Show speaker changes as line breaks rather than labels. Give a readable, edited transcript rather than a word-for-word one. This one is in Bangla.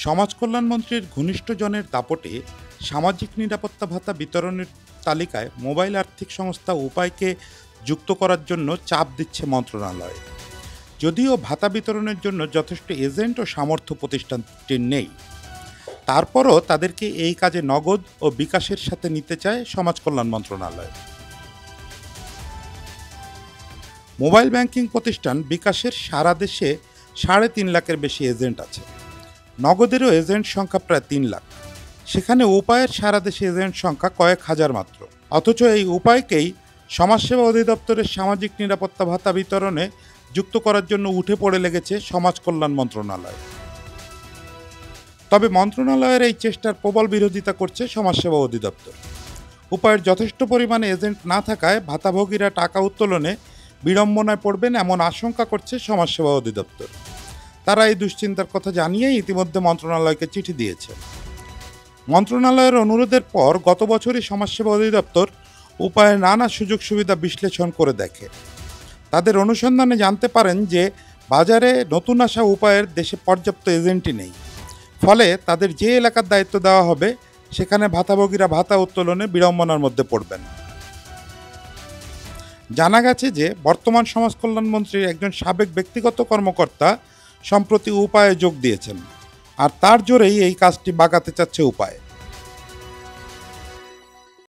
সমাজ কল্যাণমন্ত্রীর ঘনিষ্ঠজনের দাপটে সামাজিক নিরাপত্তা ভাতা বিতরণের তালিকায় মোবাইল আর্থিক সংস্থা উপায়কে যুক্ত করার জন্য চাপ দিচ্ছে মন্ত্রণালয়। যদিও ভাতা বিতরণের জন্য যথেষ্ট এজেন্ট ও সামর্থ্য প্রতিষ্ঠানটির নেই, তারপরও তাদেরকে এই কাজে নগদ ও বিকাশের সাথে নিতে চায় সমাজ কল্যাণ মন্ত্রণালয়। মোবাইল ব্যাংকিং প্রতিষ্ঠান বিকাশের সারা দেশে ৩.৫ লাখের বেশি এজেন্ট আছে। নগদেরও এজেন্ট সংখ্যা প্রায় ৩ লাখ। সেখানে উপায়ের সারা দেশে এজেন্ট সংখ্যা কয়েক হাজার মাত্র। অথচ এই উপায়কেই সমাজসেবা অধিদপ্তরের সামাজিক নিরাপত্তা ভাতা বিতরণে যুক্ত করার জন্য উঠে পড়ে লেগেছে সমাজ কল্যাণ মন্ত্রণালয়। তবে মন্ত্রণালয়ের এই চেষ্টার প্রবল বিরোধিতা করছে সমাজসেবা অধিদপ্তর। উপায়ের যথেষ্ট পরিমাণে এজেন্ট না থাকায় ভাতাভোগীরা টাকা উত্তোলনে বিড়ম্বনায় পড়বেন এমন আশঙ্কা করছে সমাজসেবা অধিদপ্তর। তারা এই দুশ্চিন্তার কথা জানিয়েই ইতিমধ্যে মন্ত্রণালয়কে চিঠি দিয়েছে। মন্ত্রণালয়ের অনুরোধের পর গত বছরই সমাজসেবা অধিদপ্তর উপায়ের নানা সুযোগ সুবিধা বিশ্লেষণ করে দেখে। তাদের অনুসন্ধানে জানতে পারেন যে বাজারে নতুন আসা উপায়ের দেশে পর্যাপ্ত এজেন্টই নেই। ফলে তাদের যে এলাকার দায়িত্ব দেওয়া হবে সেখানে ভাতাভোগীরা ভাতা উত্তোলনে বিড়ম্বনার মধ্যে পড়বেন। জানা গেছে যে বর্তমান সমাজ কল্যাণমন্ত্রীর একজন সাবেক ব্যক্তিগত কর্মকর্তা সম্প্রতি উপায়ে যোগ দিয়েছেন, আর তার জোরেই এই কাজটি বাগাতে চাচ্ছে উপায়।